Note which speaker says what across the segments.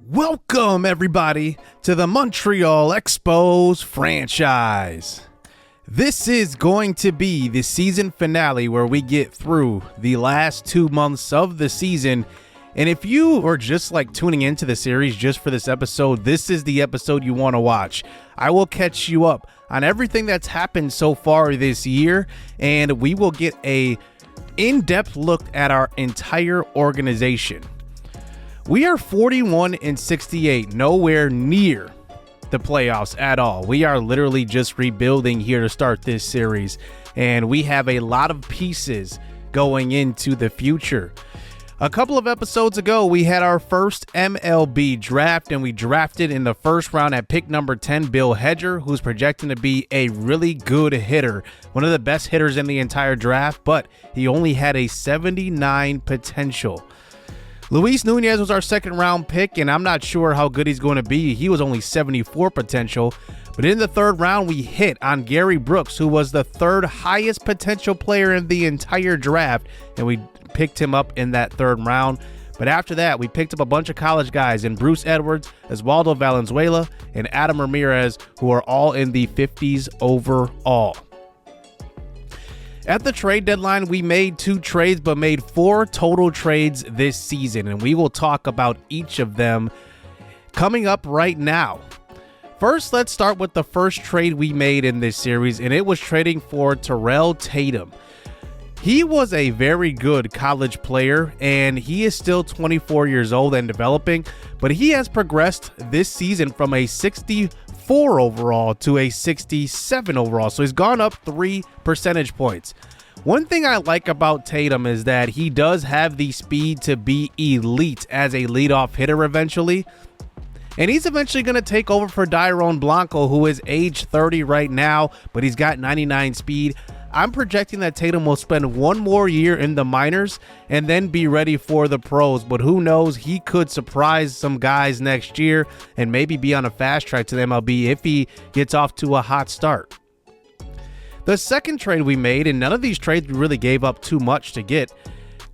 Speaker 1: Welcome, everybody, to the Montreal Expos franchise. This is going to be the season finale where we get through the last 2 months of the season. And if you are just like tuning into the series just for this episode, this is the episode you want to watch. I will catch you up on everything that's happened so far this year, and we will get a in-depth look at our entire organization. We are 41-68, nowhere near the playoffs at all. We are literally just rebuilding here to start this series, and we have a lot of pieces going into the future. A couple of episodes ago, we had our first MLB draft, and we drafted in the first round at pick number 10, Bill Hedger, who's projecting to be a really good hitter, one of the best hitters in the entire draft, but he only had a 79 potential. Luis Nunez was our second round pick, and I'm not sure how good he's going to be. He was only 74 potential, but in the third round, we hit on Gary Brooks, who was the third highest potential player in the entire draft, and we picked him up in that third round. But after that, we picked up a bunch of college guys in Bruce Edwards, Oswaldo Valenzuela, and Adam Ramirez, who are all in the 50s overall. At the trade deadline, we made 2 trades, but made 4 total trades this season, and we will talk about each of them coming up right now. First, let's start with the first trade we made in this series, and it was trading for Terrell Tatum. He was a very good college player, and he is still 24 years old and developing, but he has progressed this season from a 64 overall to a 67 overall, so he's gone up 3 percentage points. One thing I like about Tatum is that he does have the speed to be elite as a leadoff hitter eventually, and he's eventually going to take over for Dairon Blanco, who is age 30 right now, but he's got 99 speed. I'm projecting that Tatum will spend 1 more year in the minors and then be ready for the pros, but who knows, he could surprise some guys next year and maybe be on a fast track to the MLB if he gets off to a hot start. The second trade we made, and none of these trades we really gave up too much to get,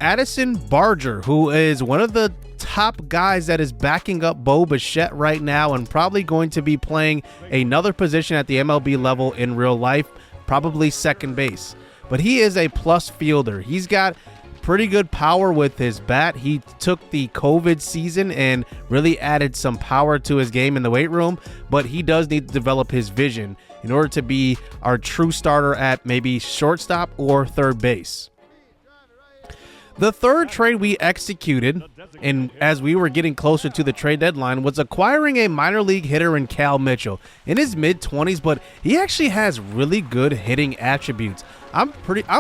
Speaker 1: Addison Barger, who is one of the top guys that is backing up Bo Bichette right now and probably going to be playing another position at the MLB level in real life, probably second base, but he is a plus fielder. He's got pretty good power with his bat. He took the COVID season and really added some power to his game in the weight room, but he does need to develop his vision in order to be our true starter at maybe shortstop or third base. The third trade we executed, and as we were getting closer to the trade deadline, was acquiring a minor league hitter in Cal Mitchell in his mid-20s, but he actually has really good hitting attributes. I'm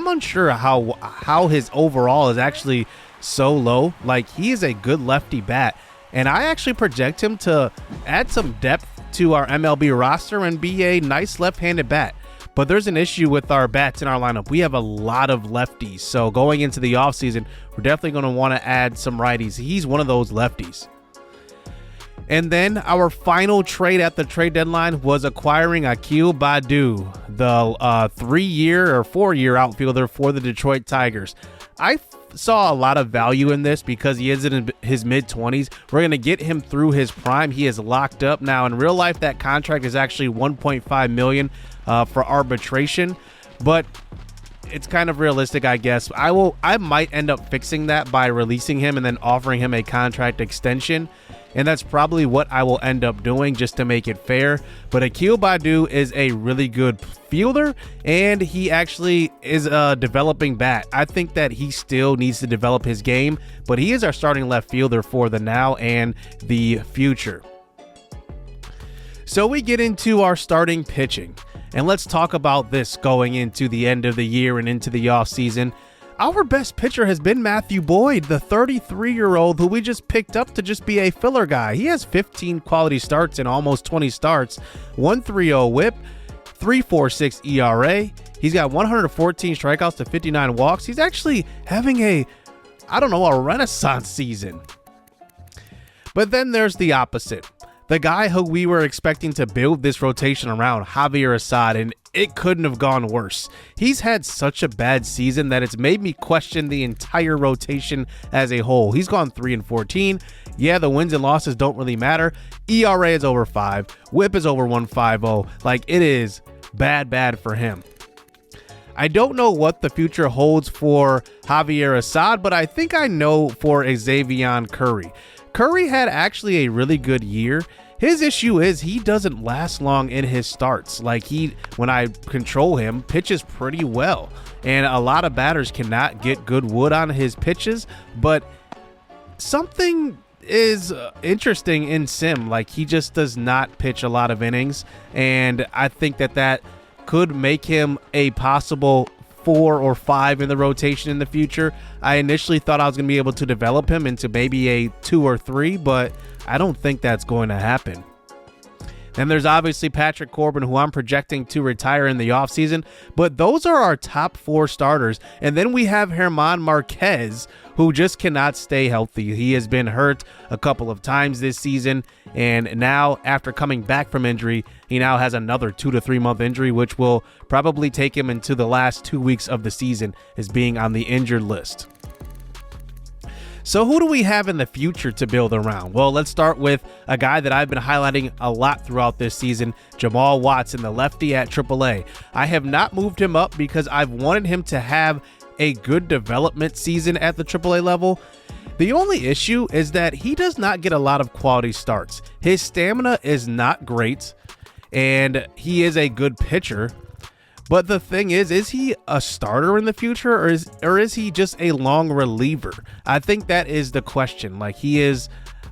Speaker 1: unsure how his overall is actually so low. Like, he is a good lefty bat, and I actually project him to add some depth to our MLB roster and be a nice left-handed bat. But there's an issue with our bats in our lineup. We have a lot of lefties. So going into the offseason, we're definitely going to want to add some righties. He's one of those lefties. And then our final trade at the trade deadline was acquiring Akil Baddoo, the 3-year or 4-year outfielder for the Detroit Tigers. I saw a lot of value in this because he is in his mid-20s. We're going to get him through his prime. He is locked up now. In real life, that contract is actually $1.5 million for arbitration, but it's kind of realistic, I guess. I might end up fixing that by releasing him and then offering him a contract extension, and that's probably what I will end up doing just to make it fair. But Akil Baddoo is a really good fielder, and he actually is a developing bat. I think that he still needs to develop his game, but he is our starting left fielder for the now and the future. So we get into our starting pitching, and let's talk about this going into the end of the year and into the offseason. Our best pitcher has been Matthew Boyd, the 33-year-old who we just picked up to just be a filler guy. He has 15 quality starts in almost 20 starts, 1.30 whip, 3.46 ERA. He's got 114 strikeouts to 59 walks. He's actually having a renaissance season. But then there's the opposite. The guy who we were expecting to build this rotation around, Javier Assad, and it couldn't have gone worse. He's had such a bad season that it's made me question the entire rotation as a whole. He's gone 3-14. Yeah, the wins and losses don't really matter. ERA is over 5. WHIP is over 150. Like, it is bad for him. I don't know what the future holds for Javier Assad, but I think I know for Xzavion Curry. Curry had actually a really good year. His issue is he doesn't last long in his starts. Like, when I control him, pitches pretty well. And a lot of batters cannot get good wood on his pitches, but something is interesting in sim. Like, he just does not pitch a lot of innings, and I think that could make him a possible 4 or 5 in the rotation in the future. I initially thought I was going to be able to develop him into maybe a 2 or 3, but I don't think that's going to happen. Then there's obviously Patrick Corbin, who I'm projecting to retire in the offseason, but those are our top 4 starters. And then we have German Marquez, who just cannot stay healthy. He has been hurt a couple of times this season, and now after coming back from injury, he now has another 2 to 3 month injury, which will probably take him into the last 2 weeks of the season as being on the injured list. So who do we have in the future to build around? Well, let's start with a guy that I've been highlighting a lot throughout this season, Jamal Watson, the lefty at AAA. I have not moved him up because I've wanted him to have a good development season at the AAA level. The only issue is that he does not get a lot of quality starts. His stamina is not great, and he is a good pitcher. But the thing is he a starter in the future, or is he just a long reliever? I think that is the question. Like, he is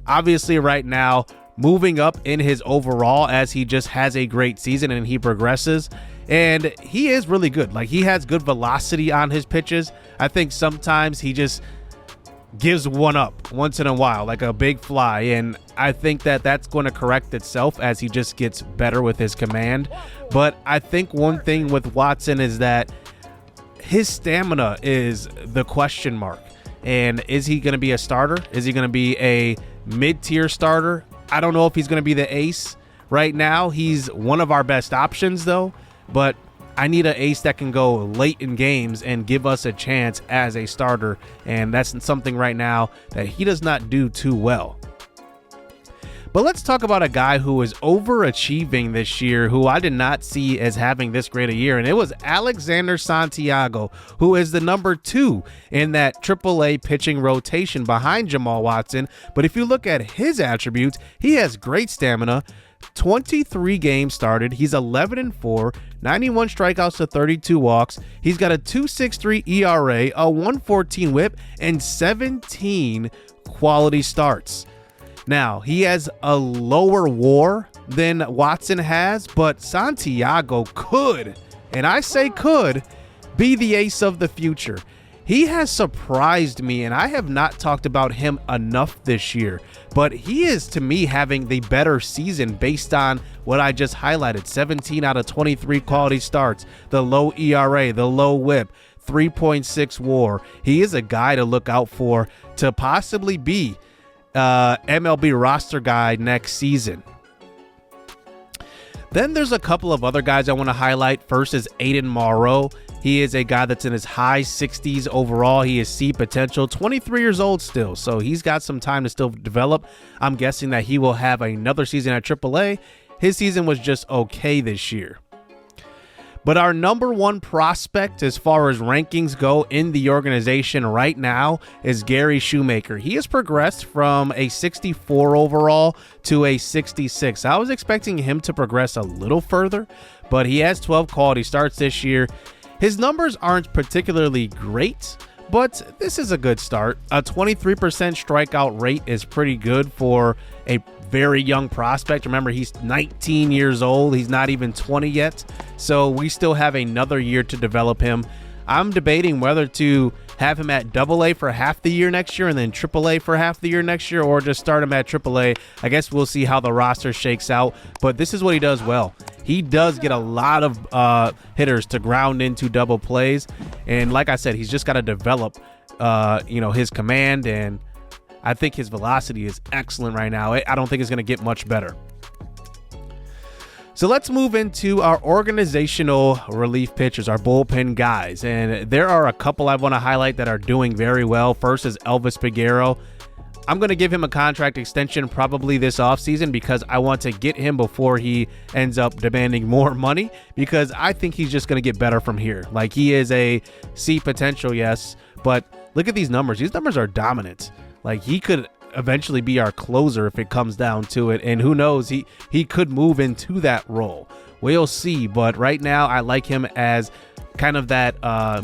Speaker 1: obviously right now moving up in his overall as he just has a great season and he progresses. And he is really good. Like, he has good velocity on his pitches. I think sometimes he just gives one up once in a while, like a big fly, and I think that that's going to correct itself as he just gets better with his command. But I think one thing with Watson is that his stamina is the question mark. And is he going to be a starter? Is he going to be a mid-tier starter? I don't know if he's going to be the ace. Right now, he's one of our best options, though, but I need an ace that can go late in games and give us a chance as a starter, and that's something right now that he does not do too well. But let's talk about a guy who is overachieving this year, who I did not see as having this great a year, and it was Alexander Santiago, who is the number 2 in that AAA pitching rotation behind Jamal Watson. But if you look at his attributes, he has great stamina, 23 games started, he's 11-4, 91 strikeouts to 32 walks. He's got a 2.63 ERA, a 1.14 WHIP, and 17 quality starts. Now, he has a lower WAR than Watson has, but Santiago could, and I say could, be the ace of the future. He has surprised me, and I have not talked about him enough this year, but he is, to me, having the better season based on what I just highlighted. 17 out of 23 quality starts, the low ERA, the low WHIP, 3.6 WAR. He is a guy to look out for to possibly be MLB roster guy next season. Then there's a couple of other guys I want to highlight. First is Aiden Morrow. He is a guy that's in his high 60s overall. He is C potential, 23 years old still, so he's got some time to still develop. I'm guessing that he will have another season at AAA. His season was just okay this year. But our number 1 prospect as far as rankings go in the organization right now is Gary Shoemaker. He has progressed from a 64 overall to a 66. I was expecting him to progress a little further, but he has 12 quality starts this year. His numbers aren't particularly great, but this is a good start. A 23% strikeout rate is pretty good for a very young prospect. Remember, he's 19 years old. He's not even 20 yet. So we still have another year to develop him. I'm debating whether to have him at AA for half the year next year and then AAA for half the year next year, or just start him at AAA. I guess we'll see how the roster shakes out, but this is what he does well. He does get a lot of hitters to ground into double plays, and like I said, he's just got to develop his command, and I think his velocity is excellent right now. I don't think it's going to get much better. So let's move into our organizational relief pitchers, our bullpen guys. And there are a couple I want to highlight that are doing very well. First is Elvis Peguero. I'm going to give him a contract extension probably this offseason because I want to get him before he ends up demanding more money, because I think he's just going to get better from here. Like, he is a C potential, yes, but look at these numbers. These numbers are dominant. Like, he could eventually be our closer if it comes down to it, and who knows, he could move into that role. We'll see, but right now I like him as kind of that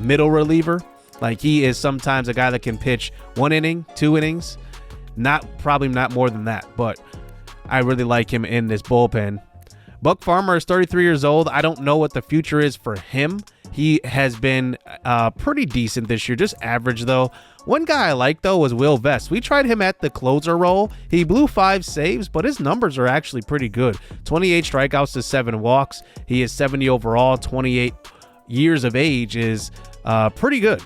Speaker 1: middle reliever. Like, he is sometimes a guy that can pitch 1 inning, 2 innings, probably not more than that, but I really like him in this bullpen. Buck Farmer is 33 years old. I don't know what the future is for him. He has been pretty decent this year, just average though. One guy I like though was Will Vest. We tried him at the closer role. He blew 5 saves, but his numbers are actually pretty good. 28 strikeouts to 7 walks. He is 70 overall, 28 years of age is pretty good.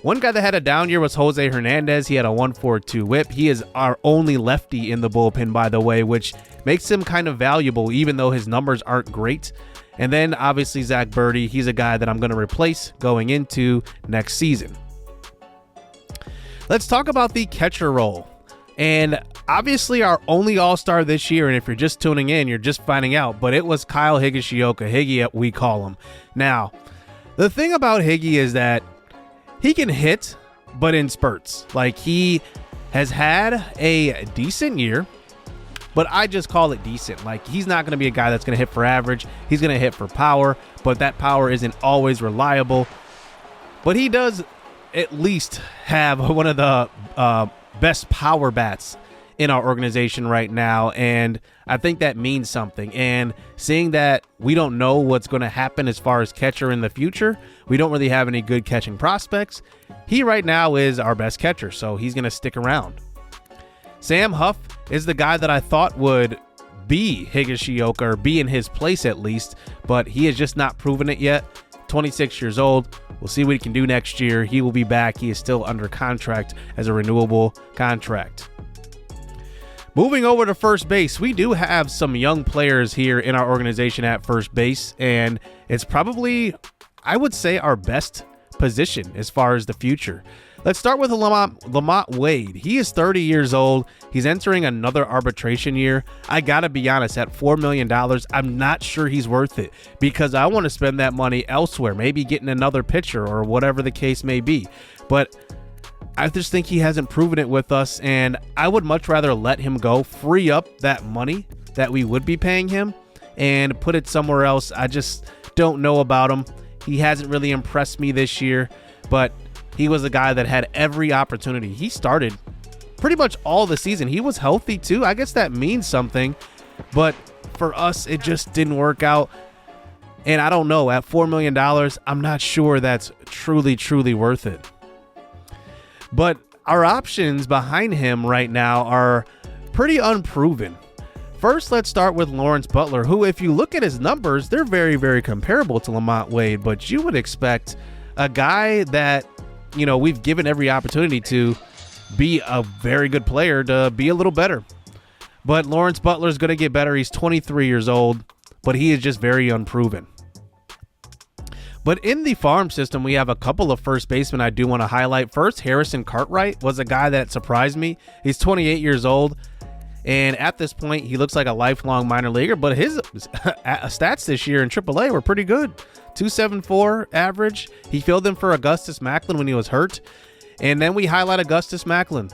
Speaker 1: One guy that had a down year was Jose Hernandez. He had a 1.42 whip. He is our only lefty in the bullpen, by the way, which makes him kind of valuable, even though his numbers aren't great. And then obviously Zach Birdie. He's a guy that I'm going to replace going into next season. Let's talk about the catcher role. And obviously our only all-star this year, and if you're just tuning in, you're just finding out, but it was Kyle Higashioka. Higgy, we call him. Now, the thing about Higgy is that he can hit, but in spurts. Like, he has had a decent year, but I just call it decent. Like, he's not going to be a guy that's going to hit for average. He's going to hit for power, but that power isn't always reliable. But he does at least have one of the best power bats in our organization right now, and I think that means something. And seeing that we don't know what's going to happen as far as catcher in the future, we don't really have any good catching prospects. He right now is our best catcher, so he's going to stick around. Sam Huff is the guy that I thought would be Higashioka, or be in his place at least, but he has just not proven it yet. 26 years old. We'll see what he can do next year. He will be back. He is still under contract as a renewable contract. Moving over to first base, we do have some young players here in our organization at first base, and it's probably, I would say, our best position as far as the future. Let's start with Lamont Wade. He is 30 years old. He's entering another arbitration year. I gotta be honest, at $4 million, I'm not sure he's worth it, because I want to spend that money elsewhere, maybe getting another pitcher or whatever the case may be. But I just think he hasn't proven it with us, and I would much rather let him go, free up that money that we would be paying him, and put it somewhere else. I just don't know about him. He hasn't really impressed me this year, but he was a guy that had every opportunity. He started pretty much all the season. He was healthy too. I guess that means something, but for us, it just didn't work out. And I don't know, at $4 million, I'm not sure that's truly worth it. But our options behind him right now are pretty unproven. First, let's start with Lawrence Butler, who, if you look at his numbers, they're very comparable to Lamont Wade, but you would expect a guy that, you know, we've given every opportunity to be a very good player to be a little better. But Lawrence Butler is going to get better. He's 23 years old, but he is just very unproven. But in the farm system, we have a couple of first basemen I do want to highlight. First, Harrison Cartwright was a guy that surprised me. He's 28 years old, and at this point, he looks like a lifelong minor leaguer, but his stats this year in AAA were pretty good. 2.74 average. He filled in for Augustus Macklin when he was hurt. And then we highlight Augustus Macklin.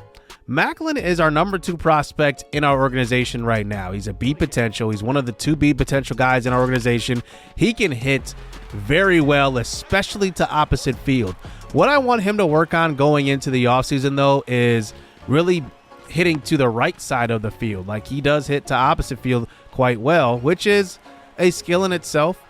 Speaker 1: Macklin is our number 2 prospect in our organization right now. He's a B potential. He's one of the 2 B potential guys in our organization. He can hit very well, especially to opposite field. What I want him to work on going into the offseason, though, is really hitting to the right side of the field. Like, he does hit to opposite field quite well, which is a skill in itself.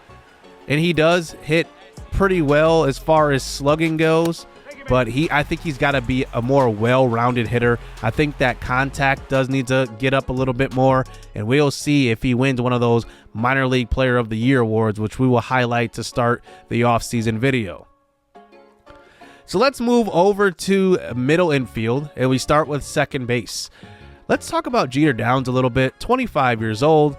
Speaker 1: And he does hit pretty well as far as slugging goes. But I think he's got to be a more well-rounded hitter. I think that contact does need to get up a little bit more, and we'll see if he wins one of those Minor League Player of the Year awards, which we will highlight to start the off-season video. So let's move over to middle infield, and we start with second base. Let's talk about Jeter Downs a little bit. 25 years old.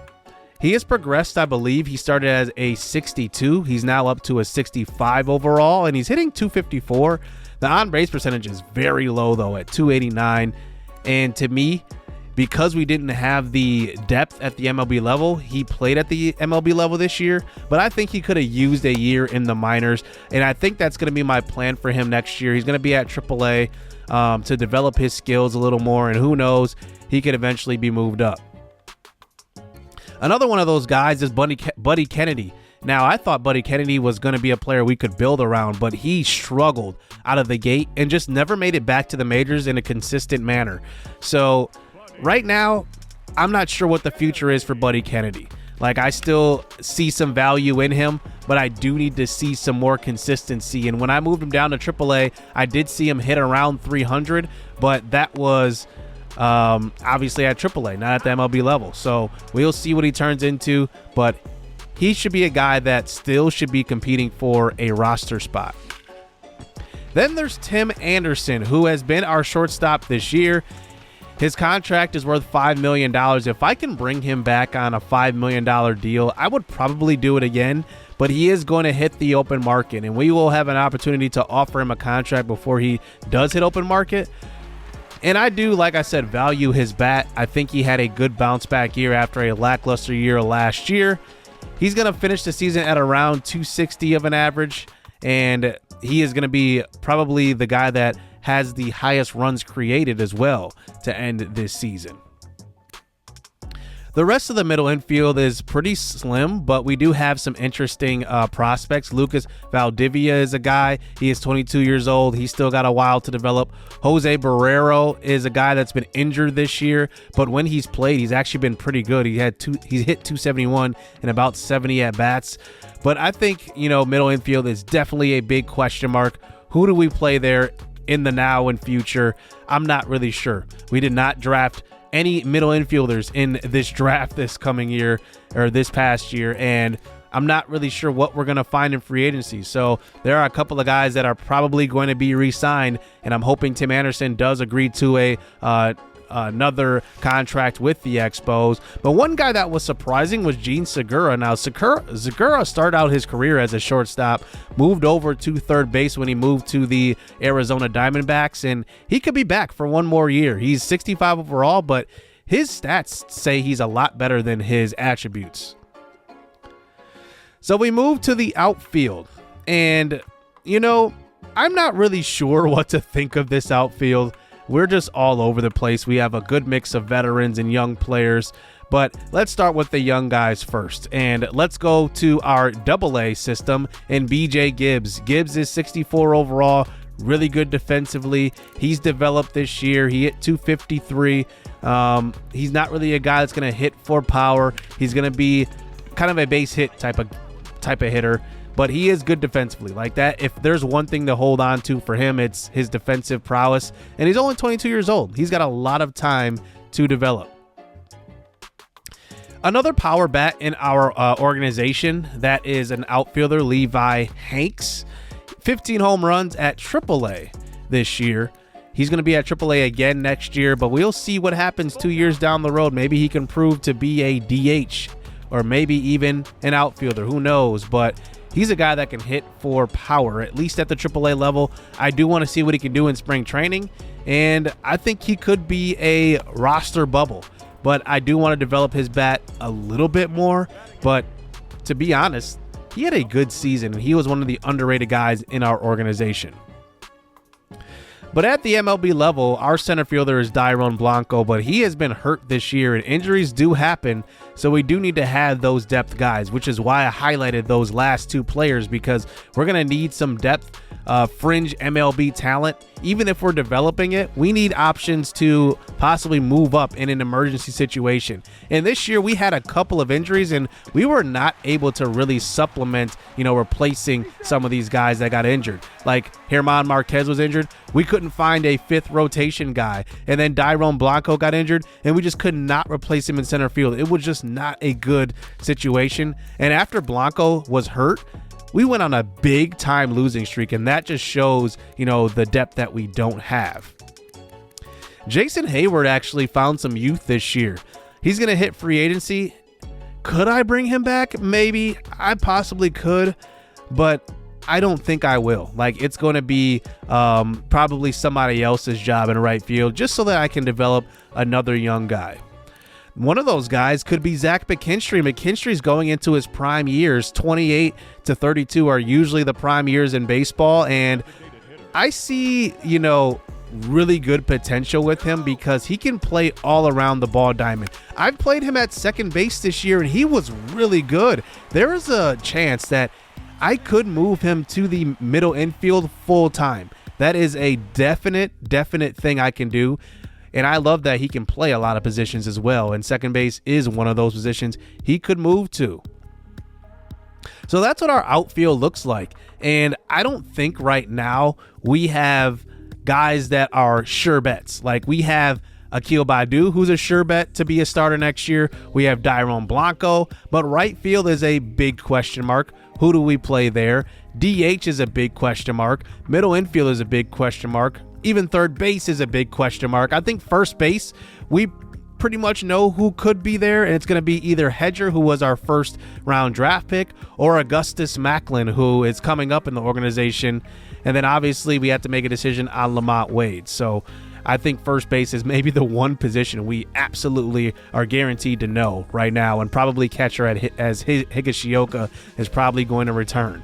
Speaker 1: He has progressed, I believe. He started as a 62. He's now up to a 65 overall, and he's hitting 254. The on-base percentage is very low, though, at 289. And to me, because we didn't have the depth at the MLB level, he played at the MLB level this year, but I think he could have used a year in the minors, and I think that's going to be my plan for him next year. He's going to be at AAA to develop his skills a little more, and who knows, he could eventually be moved up. Another one of those guys is Buddy Kennedy. Now, I thought Buddy Kennedy was going to be a player we could build around, but he struggled out of the gate and just never made it back to the majors in a consistent manner. So right now, I'm not sure what the future is for Buddy Kennedy. Like, I still see some value in him, but I do need to see some more consistency. And when I moved him down to AAA, I did see him hit around 300, but that was obviously at AAA, not at the MLB level. So we'll see what he turns into, but he should be a guy that still should be competing for a roster spot. Then there's Tim Anderson, who has been our shortstop this year. His contract is worth $5 million. If I can bring him back on a $5 million deal, I would probably do it again, but he is going to hit the open market, and we will have an opportunity to offer him a contract before he does hit open market. And I do, like I said, value his bat. I think he had a good bounce back year after a lackluster year last year. He's going to finish the season at around 260 of an average, and he is going to be probably the guy that has the highest runs created as well to end this season. The rest of the middle infield is pretty slim, but we do have some interesting prospects. Lucas Valdivia is a guy. He is 22 years old. He's still got a while to develop. Jose Barrero is a guy that's been injured this year, but when he's played, he's actually been pretty good. He's hit 271 in about 70 at-bats. But I think, middle infield is definitely a big question mark. Who do we play there in the now and future? I'm not really sure. We did not draft any middle infielders in this draft this coming year or this past year, and I'm not really sure what we're going to find in free agency. So there are a couple of guys that are probably going to be re-signed, and I'm hoping Tim Anderson does agree to another contract with the Expos. But one guy that was surprising was Gene Segura. Now, Segura started out his career as a shortstop, moved over to third base when he moved to the Arizona Diamondbacks, and he could be back for one more year. He's 65 overall, but his stats say he's a lot better than his attributes. So we move to the outfield, and, I'm not really sure what to think of this outfield. We're just all over the place. We have a good mix of veterans and young players, but let's start with the young guys first. And let's go to our AA system and BJ Gibbs. Gibbs is 64 overall, really good defensively. He's developed this year. He hit 253. He's not really a guy that's going to hit for power. He's going to be kind of a base hit type of hitter. But he is good defensively. Like that, if there's one thing to hold on to for him, it's his defensive prowess. And he's only 22 years old. He's got a lot of time to develop. Another power bat in our organization, that is an outfielder, Levi Hanks. 15 home runs at AAA this year. He's going to be at AAA again next year, but we'll see what happens 2 years down the road. Maybe he can prove to be a DH or maybe even an outfielder. Who knows? But he's a guy that can hit for power, at least at the AAA level. I do want to see what he can do in spring training, and I think he could be a roster bubble. But I do want to develop his bat a little bit more. But to be honest, he had a good season, and he was one of the underrated guys in our organization. But at the MLB level, our center fielder is Dairon Blanco, but he has been hurt this year, and injuries do happen, so we do need to have those depth guys, which is why I highlighted those last two players, because we're going to need some depth, fringe MLB talent. Even if we're developing it, we need options to possibly move up in an emergency situation. And this year we had a couple of injuries, and we were not able to really supplement, replacing some of these guys that got injured. Like German Marquez was injured. We couldn't find a fifth rotation guy. And then Dairon Blanco got injured, and we just could not replace him in center field. It was just not a good situation. And after Blanco was hurt, we went on a big time losing streak, and that just shows, the depth that we don't have. Jason Hayward actually found some youth this year. He's going to hit free agency Could I bring him back? Maybe. I possibly could, but I don't think I will. Like, it's going to be probably somebody else's job in right field just so that I can develop another young guy. One of those guys could be Zach McKinstry. McKinstry's going into his prime years. 28 to 32 are usually the prime years in baseball, and I see, really good potential with him because he can play all around the ball diamond. I've played him at second base this year, and he was really good. There is a chance that I could move him to the middle infield full time. That is a definite thing I can do. And I love that he can play a lot of positions as well. And second base is one of those positions he could move to. So that's what our outfield looks like. And I don't think right now we have guys that are sure bets. Like, we have Akil Baddoo, who's a sure bet to be a starter next year. We have Dairon Blanco, but right field is a big question mark. Who do we play there? DH is a big question mark. Middle infield is a big question mark. Even third base is a big question mark. I think first base, we pretty much know who could be there, and it's going to be either Hedger, who was our first round draft pick, or Augustus Macklin, who is coming up in the organization. And then obviously we have to make a decision on Lamont Wade. So I think first base is maybe the one position we absolutely are guaranteed to know right now, and probably catcher as Higashioka is probably going to return.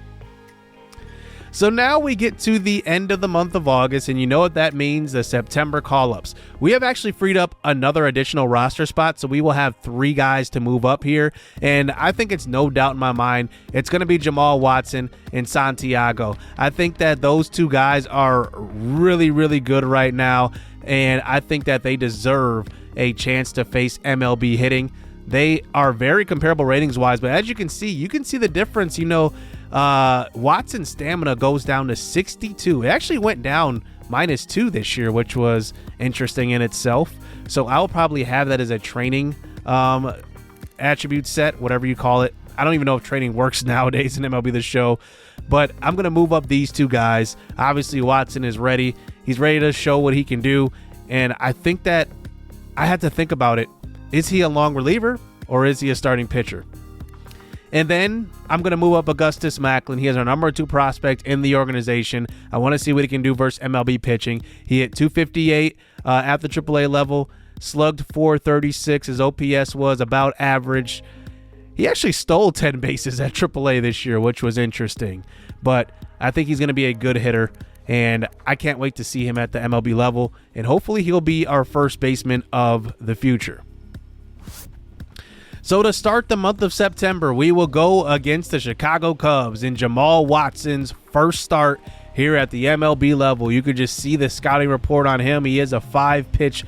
Speaker 1: So now we get to the end of the month of August, and you know what that means, the September call-ups. We have actually freed up another additional roster spot, so we will have 3 guys to move up here, and I think it's no doubt in my mind it's going to be Jamal Watson and Santiago. I think that those 2 guys are really good right now, and I think that they deserve a chance to face MLB hitting. They are very comparable ratings-wise, but as you can see the difference. Watson's stamina goes down to 62. It actually went down -2 this year, which was interesting in itself. So I'll probably have that as a training attribute set, whatever you call it. I don't even know if training works nowadays in MLB The Show, but I'm going to move up these 2 guys. Obviously, Watson is ready. He's ready to show what he can do, and I think that I had to think about it. Is he a long reliever or is he a starting pitcher? And then I'm going to move up Augustus Macklin. He is our number 2 prospect in the organization. I want to see what he can do versus MLB pitching. He hit .258 at the AAA level, slugged .436. His OPS was about average. He actually stole 10 bases at AAA this year, which was interesting. But I think he's going to be a good hitter, and I can't wait to see him at the MLB level. And hopefully he'll be our first baseman of the future. So to start the month of September, we will go against the Chicago Cubs in Jamal Watson's first start here at the MLB level. You could just see the scouting report on him. He is a 5-pitch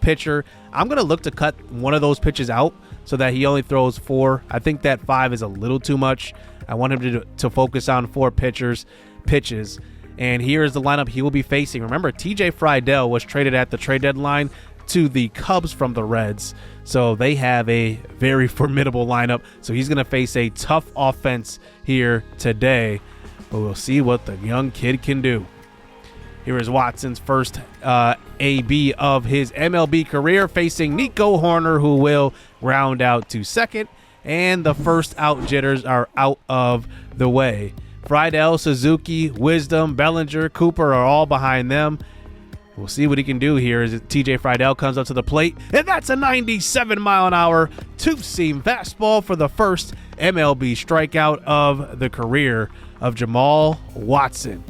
Speaker 1: pitcher. I'm going to look to cut one of those pitches out so that he only throws 4. I think that 5 is a little too much. I want him to focus on 4 pitches. And here is the lineup he will be facing. Remember, TJ Friedel was traded at the trade deadline to the Cubs from the Reds. So they have a very formidable lineup. So he's going to face a tough offense here today. But we'll see what the young kid can do. Here is Watson's first AB of his MLB career, facing Nico Horner, who will round out to second. And the first out jitters are out of the way. Friedel, Suzuki, Wisdom, Bellinger, Cooper are all behind them. We'll see what he can do here as TJ Friedel comes up to the plate, and that's a 97-mile-an-hour two-seam fastball for the first MLB strikeout of the career of Jamal Watson.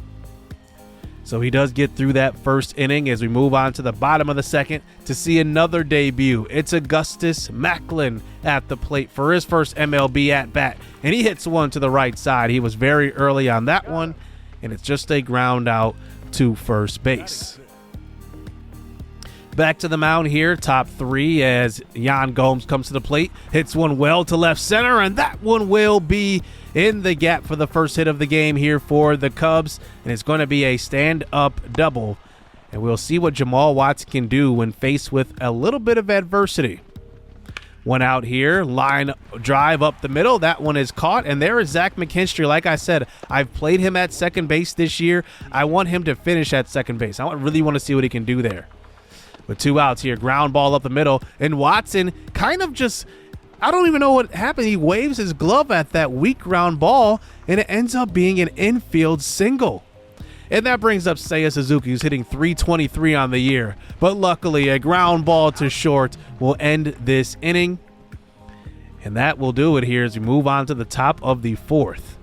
Speaker 1: So he does get through that first inning as we move on to the bottom of the second to see another debut. It's Augustus Macklin at the plate for his first MLB at-bat, and he hits one to the right side. He was very early on that one, and it's just a ground out to first base. Back to the mound here, top 3, as Yan Gomes comes to the plate, hits one well to left center, and that one will be in the gap for the first hit of the game here for the Cubs, and it's going to be a stand-up double, and we'll see what Jamal Watson can do when faced with a little bit of adversity. One out here, line drive up the middle, that one is caught, and there is Zach McKinstry. Like I said, I've played him at second base this year. I want him to finish at second base. I really want to see what he can do there. With 2 outs here, ground ball up the middle, and Watson kind of just I don't even know what happened. He waves his glove at that weak ground ball, and it ends up being an infield single. And that brings up Seiya Suzuki, who's hitting .323 on the year. But luckily, a ground ball to short will end this inning. And that will do it here as we move on to the top of the fourth.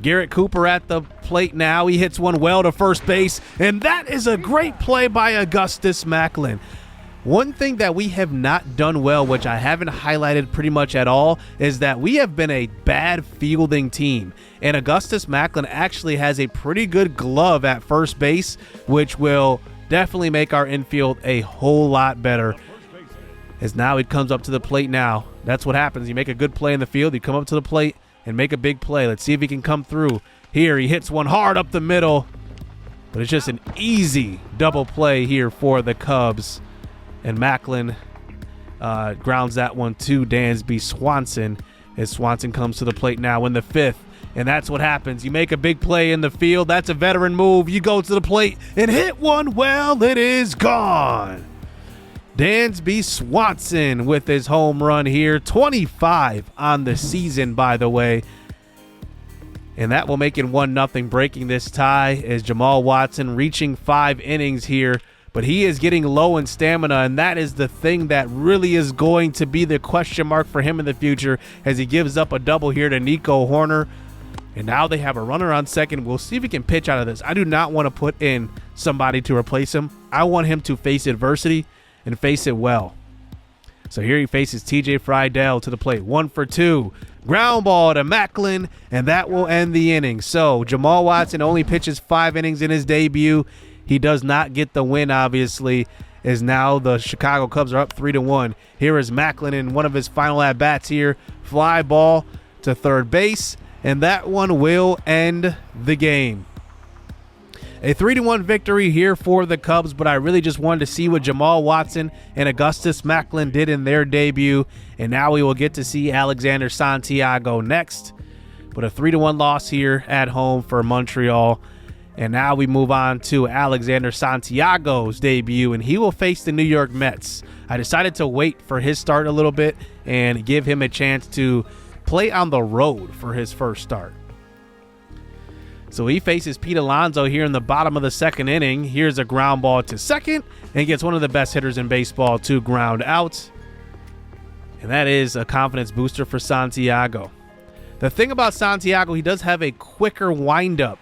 Speaker 1: Garrett Cooper at the plate now. He hits one well to first base, and that is a great play by Augustus Macklin. One thing that we have not done well, which I haven't highlighted pretty much at all, is that we have been a bad fielding team. And Augustus Macklin actually has a pretty good glove at first base, which will definitely make our infield a whole lot better. As now he comes up to the plate now. That's what happens. You make a good play in the field, you come up to the plate and make a big play. Let's see if he can come through. Here, he hits one hard up the middle, but it's just an easy double play here for the Cubs. And Macklin grounds that one to Dansby Swanson as Swanson comes to the plate now in the fifth. And that's what happens. You make a big play in the field. That's a veteran move. You go to the plate and hit one. Well, it is gone. Dansby Swanson with his home run here. 25 on the season, by the way. And that will make it 1-0, breaking this tie as Jamal Watson reaching 5 innings here. But he is getting low in stamina, and that is the thing that really is going to be the question mark for him in the future as he gives up a double here to Nico Horner. And now they have a runner on second. We'll see if he can pitch out of this. I do not want to put in somebody to replace him. I want him to face adversity and face it well. So here he faces TJ Friedel to the plate. 1 for 2. Ground ball to Macklin, and that will end the inning. So Jamal Watson only pitches 5 innings in his debut. He does not get the win, obviously, as now the Chicago Cubs are up 3-1. Here is Macklin in one of his final at-bats here. Fly ball to third base, and that one will end the game. A 3-1 victory here for the Cubs, but I really just wanted to see what Jamal Watson and Augustus Macklin did in their debut, and now we will get to see Alexander Santiago next. But a 3-1 loss here at home for Montreal. And now we move on to Alexander Santiago's debut, and he will face the New York Mets. I decided to wait for his start a little bit and give him a chance to play on the road for his first start. So he faces Pete Alonso here in the bottom of the second inning. Here's a ground ball to second, and gets one of the best hitters in baseball to ground out. And that is a confidence booster for Santiago. The thing about Santiago, he does have a quicker windup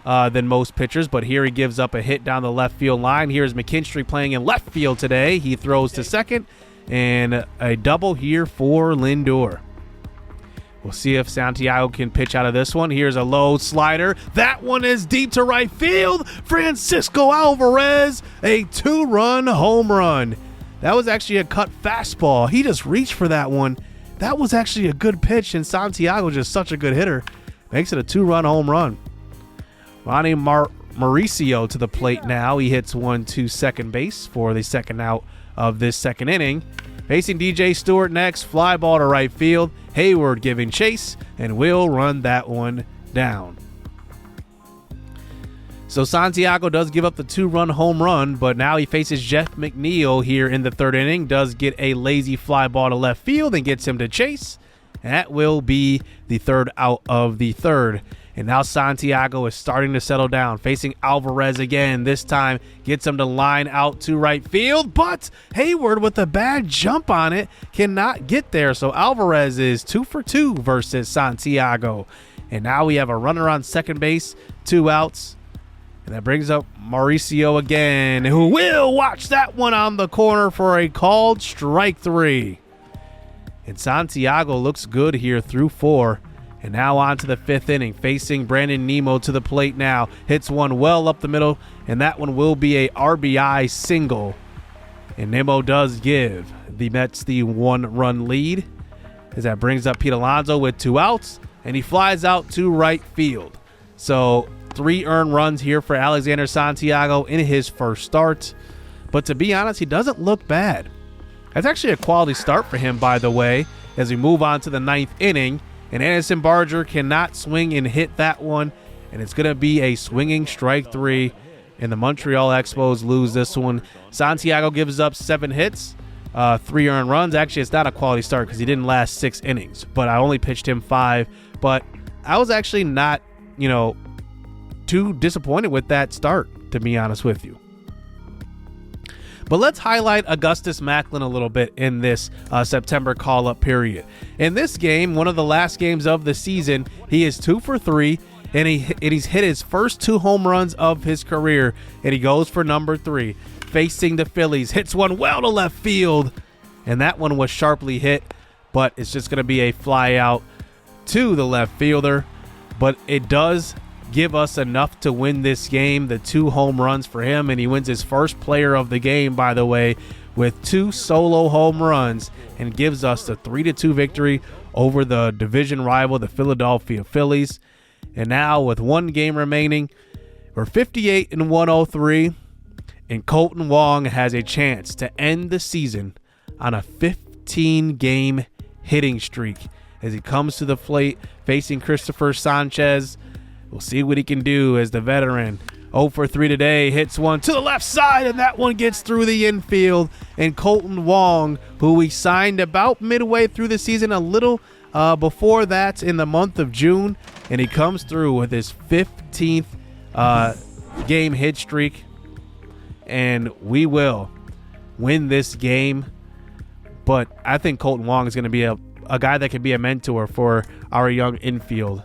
Speaker 1: than most pitchers, but here he gives up a hit down the left field line. Here's McKinstry playing in left field today. He throws to second, and a double here for Lindor. We'll see if Santiago can pitch out of this one. Here's a low slider. That one is deep to right field. Francisco Alvarez, a 2-run home run. That was actually a cut fastball. He just reached for that one. That was actually a good pitch, and Santiago is just such a good hitter. Makes it a 2-run home run. Ronnie Mauricio to the plate now. He hits one to second base for the second out of this second inning. Facing DJ Stewart next. Fly ball to right field. Hayward giving chase, and will run that one down. So Santiago does give up the 2-run home run, but now he faces Jeff McNeil here in the third inning. Does get a lazy fly ball to left field and gets him to chase. That will be the third out of the third. And now Santiago is starting to settle down, facing Alvarez again. This time gets him to line out to right field, but Hayward with a bad jump on it cannot get there. So Alvarez is 2 for 2 versus Santiago. And now we have a runner on second base, 2 outs. And that brings up Mauricio again, who will watch that one on the corner for a called strike 3. And Santiago looks good here through 4. And now on to the 5th inning, facing Brandon Nimmo to the plate now. Hits one well up the middle, and that one will be a RBI single. And Nimmo does give the Mets the 1-run lead, as that brings up Pete Alonso with 2 outs, and he flies out to right field. So 3 earned runs here for Alexander Santiago in his first start. But to be honest, he doesn't look bad. That's actually a quality start for him, by the way, as we move on to the 9th inning. And Anderson Barger cannot swing and hit that one. And it's going to be a swinging strike 3. And the Montreal Expos lose this one. Santiago gives up 7 hits. 3 earned runs. Actually, it's not a quality start because he didn't last 6 innings, but I only pitched him 5. But I was actually not, too disappointed with that start, to be honest with you. But let's highlight Augustus Macklin a little bit in this September call-up period. In this game, one of the last games of the season, he is 2 for 3, and he's hit his first 2 home runs of his career, and he goes for number 3. Facing the Phillies, hits one well to left field, and that one was sharply hit, but it's just going to be a fly out to the left fielder. But it does give us enough to win this game. The 2 home runs for him, and he wins his first player of the game, by the way, with 2 solo home runs, and gives us the 3-2 victory over the division rival, the Philadelphia Phillies. And now with 1 game remaining, we're 58-103, and Kolten Wong has a chance to end the season on a 15-game hitting streak as he comes to the plate facing Christopher Sanchez. We'll see what he can do as the veteran. 0 for 3 today, hits one to the left side, and that one gets through the infield. And Kolten Wong, who we signed about midway through the season, a little before that in the month of June, and he comes through with his 15th game hit streak, and we will win this game. But I think Kolten Wong is going to be a guy that can be a mentor for our young infield.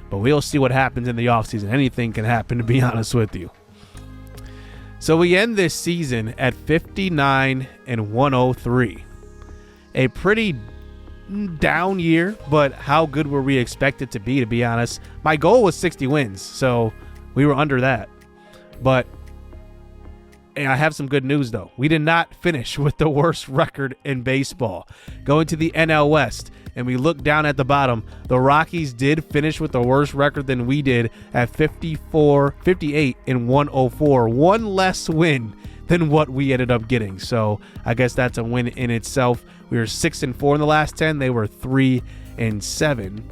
Speaker 1: But we'll see what happens in the offseason. Anything can happen, to be honest with you. So we end this season at 59-103. A pretty down year, but how good were we expected to be honest? My goal was 60 wins, so we were under that. But I have some good news, though. We did not finish with the worst record in baseball. Going to the NL West, and we look down at the bottom, the Rockies did finish with the worst record than we did at 58-104. 1 less win than what we ended up getting. So I guess that's a win in itself. We were 6-4 in the last 10. They were 3-7.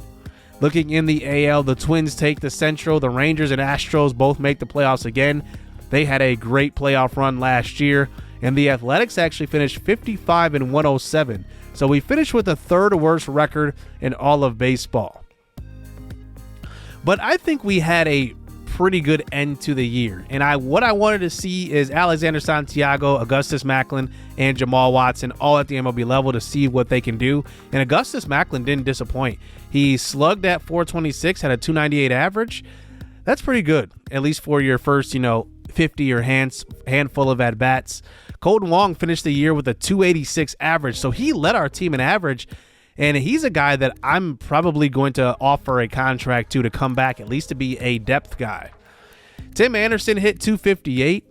Speaker 1: Looking in the AL, the Twins take the Central. The Rangers and Astros both make the playoffs again. They had a great playoff run last year. And the Athletics actually finished 55-107. So we finished with the 3rd worst record in all of baseball. But I think we had a pretty good end to the year. And what I wanted to see is Alexander Santiago, Augustus Macklin, and Jamal Watson all at the MLB level to see what they can do. And Augustus Macklin didn't disappoint. He slugged at .426, had a .298 average. That's pretty good, at least for your first, 50 or handful of at-bats. Kolten Wong finished the year with a .286 average, so he led our team in average, and he's a guy that I'm probably going to offer a contract to come back, at least to be a depth guy. Tim Anderson hit .258.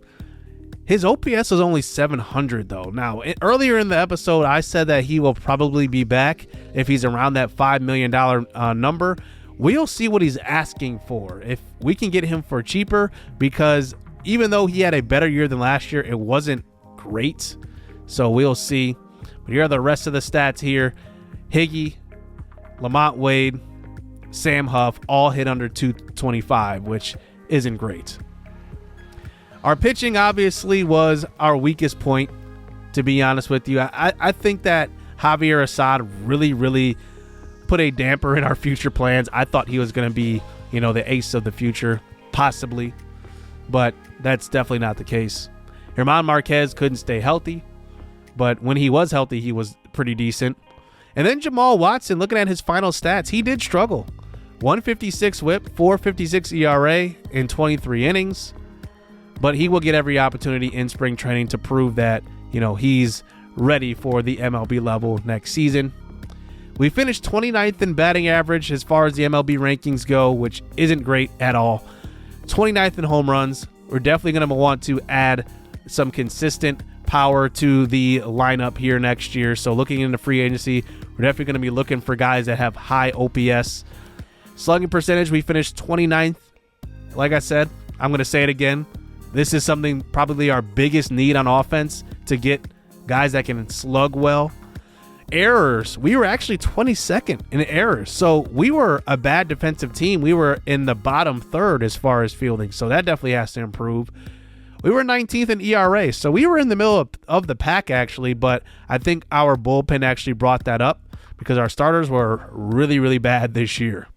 Speaker 1: His OPS was only 700, though. Now, earlier in the episode, I said that he will probably be back if he's around that $5 million number. We'll see what he's asking for. If we can get him for cheaper, because even though he had a better year than last year, it wasn't great. So we'll see. But here are the rest of the stats here. Higgy, Lamont Wade, Sam Huff all hit under 225, which isn't great. Our pitching obviously was our weakest point, to be honest with you. I think that Javier Assad really put a damper in our future plans. I thought he was going to be, the ace of the future, possibly. But that's definitely not the case. German Marquez couldn't stay healthy, but when he was healthy, he was pretty decent. And then Jamal Watson, looking at his final stats, he did struggle. 156 whip, 456 ERA in 23 innings. But he will get every opportunity in spring training to prove that, he's ready for the MLB level next season. We finished 29th in batting average as far as the MLB rankings go, which isn't great at all. 29th in home runs. We're definitely going to want to add some consistent power to the lineup here next year. So looking into free agency, we're definitely going to be looking for guys that have high OPS. Slugging percentage, we finished 29th. Like I said, I'm going to say it again. This is something probably our biggest need on offense, to get guys that can slug well. Errors, we were actually 22nd in errors. So we were a bad defensive team. We were in the bottom 3rd as far as fielding. So that definitely has to improve. We were 19th in ERA, so we were in the middle of the pack actually, but I think our bullpen actually brought that up because our starters were really, really bad this year.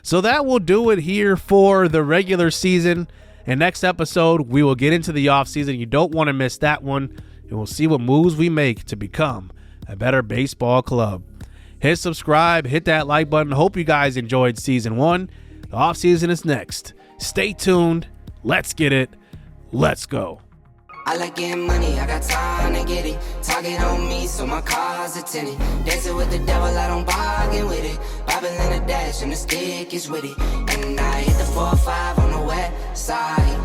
Speaker 1: So that will do it here for the regular season. And next episode, we will get into the offseason. You don't want to miss that one. And we'll see what moves we make to become a better baseball club. Hit subscribe, hit that like button. Hope you guys enjoyed season 1. The offseason is next. Stay tuned. Let's get it. Let's go.
Speaker 2: I like getting money, I got time to get it. Target on me, so my car's a tenant. Dancing with the devil, I don't bargain with it. Bobbing in the dash, and the stick is with it. And I hit the 4-5 on the west side.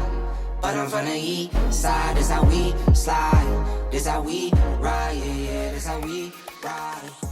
Speaker 2: But I'm from the east side, this how we slide. This how we ride, yeah, this how we ride.